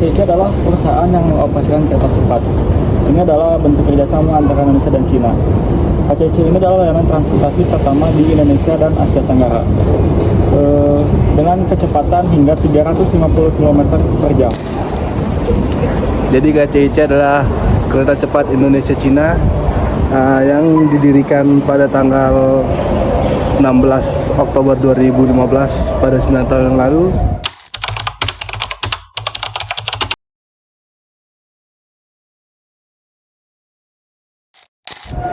KCIC adalah perusahaan yang mengoperasikan kereta cepat. Ini adalah bentuk kerjasama antara Indonesia dan Cina. KCIC ini adalah layanan transportasi pertama di Indonesia dan Asia Tenggara dengan kecepatan hingga 350 km per jam. Jadi KCIC adalah kereta cepat Indonesia Cina yang didirikan pada tanggal 16 Oktober 2015 pada 9 tahun yang lalu.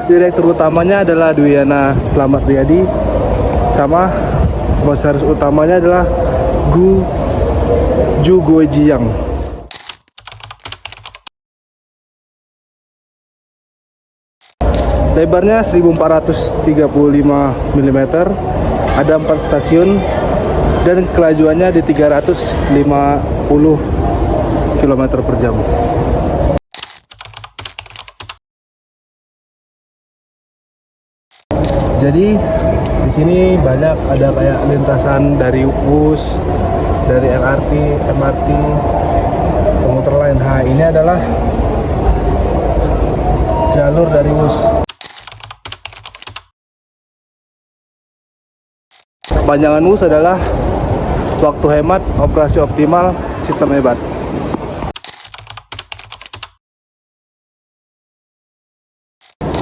Direktur utamanya adalah Dwiana Slamet Riyadi, sama komisaris utamanya adalah Ju Guojiyang. Lebarnya 1435 mm, ada 4 stasiun dan kelajuannya di 350 km per jam. Jadi di sini banyak ada kayak lintasan dari bus, dari LRT, MRT, komuter lain. Nah, ini adalah jalur dari bus. Kepanjangan bus adalah waktu hemat, operasi optimal, sistem hebat.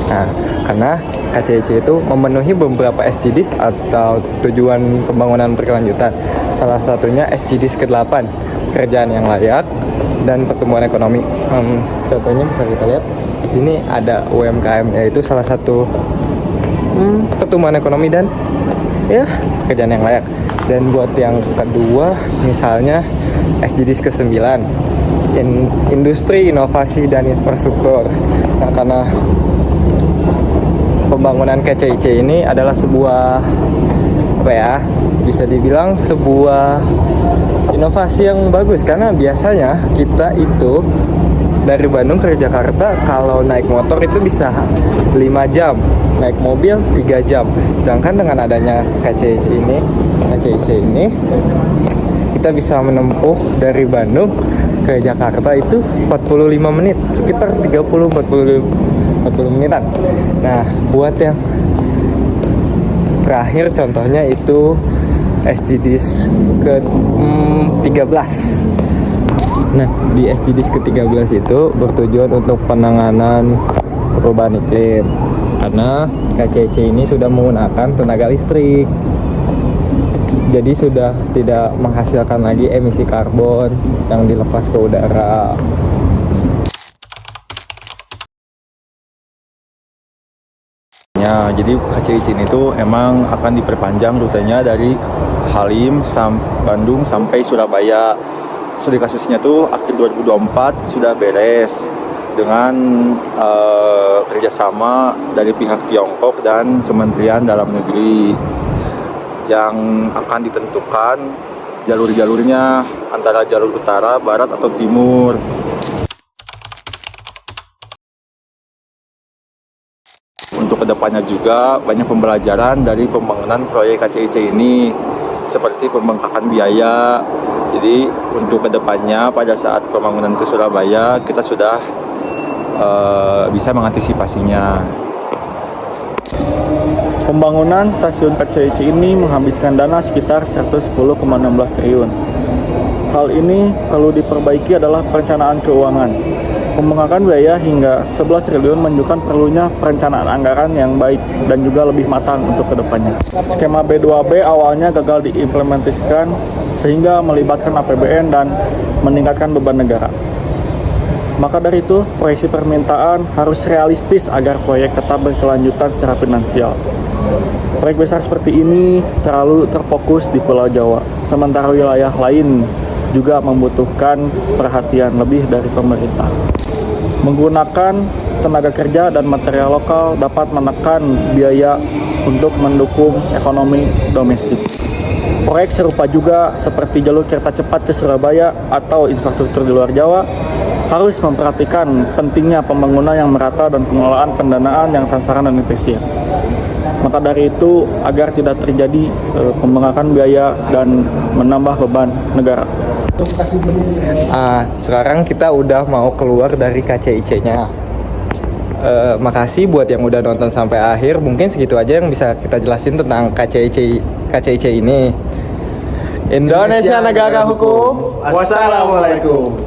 Nah, karena KCIC itu memenuhi beberapa SDGs atau tujuan pembangunan berkelanjutan. Salah satunya SDGs ke-8, pekerjaan yang layak dan pertumbuhan ekonomi. Contohnya bisa kita lihat di sini ada UMKM, yaitu salah satu pertumbuhan ekonomi dan ya pekerjaan yang layak. Dan buat yang kedua, misalnya SDGs ke-9, industri, inovasi dan infrastruktur. Nah, karena pembangunan KCIC ini adalah sebuah bisa dibilang sebuah inovasi yang bagus, karena biasanya kita itu dari Bandung ke Jakarta kalau naik motor itu bisa 5 jam, naik mobil 3 jam. Sedangkan dengan adanya KCIC ini kita bisa menempuh dari Bandung ke Jakarta itu 45 menit, sekitar 40 menitan. Nah, buat yang terakhir contohnya itu SDGs ke-13. Nah, di SDGs ke-13 itu bertujuan untuk penanganan perubahan iklim. Karena KCIC ini sudah menggunakan tenaga listrik, jadi sudah tidak menghasilkan lagi emisi karbon yang dilepas ke udara. Ya, jadi KCIC ini tuh emang akan diperpanjang rutenya dari Halim, Bandung sampai Surabaya. Studi kasusnya tuh akhir 2024 sudah beres dengan kerjasama dari pihak Tiongkok dan Kementerian Dalam Negeri, yang akan ditentukan jalur-jalurnya antara jalur utara, barat, atau timur. Untuk kedepannya juga banyak pembelajaran dari pembangunan proyek KCIC ini, seperti pembengkakan biaya. Jadi untuk kedepannya pada saat pembangunan ke Surabaya kita sudah bisa mengantisipasinya. Pembangunan stasiun KCIC ini menghabiskan dana sekitar 110,16 triliun. Hal ini perlu diperbaiki adalah perencanaan keuangan. Pembengkakan biaya hingga 11 triliun menunjukkan perlunya perencanaan anggaran yang baik dan juga lebih matang untuk kedepannya. Skema B2B awalnya gagal diimplementasikan sehingga melibatkan APBN dan meningkatkan beban negara. Maka dari itu, proyeksi permintaan harus realistis agar proyek tetap berkelanjutan secara finansial. Proyek besar seperti ini terlalu terfokus di Pulau Jawa, sementara wilayah lain juga membutuhkan perhatian lebih dari pemerintah. Menggunakan tenaga kerja dan material lokal dapat menekan biaya untuk mendukung ekonomi domestik. Proyek serupa juga seperti jalur kereta cepat ke Surabaya atau infrastruktur di luar Jawa harus memperhatikan pentingnya pembangunan yang merata dan pengelolaan pendanaan yang transparan dan efisien. Maka dari itu, agar tidak terjadi pembengkakan biaya dan menambah beban negara. Sekarang kita udah mau keluar dari KCIC-nya. Makasih buat yang udah nonton sampai akhir. Mungkin segitu aja yang bisa kita jelasin tentang KCIC ini. Indonesia negara hukum. Wassalamualaikum.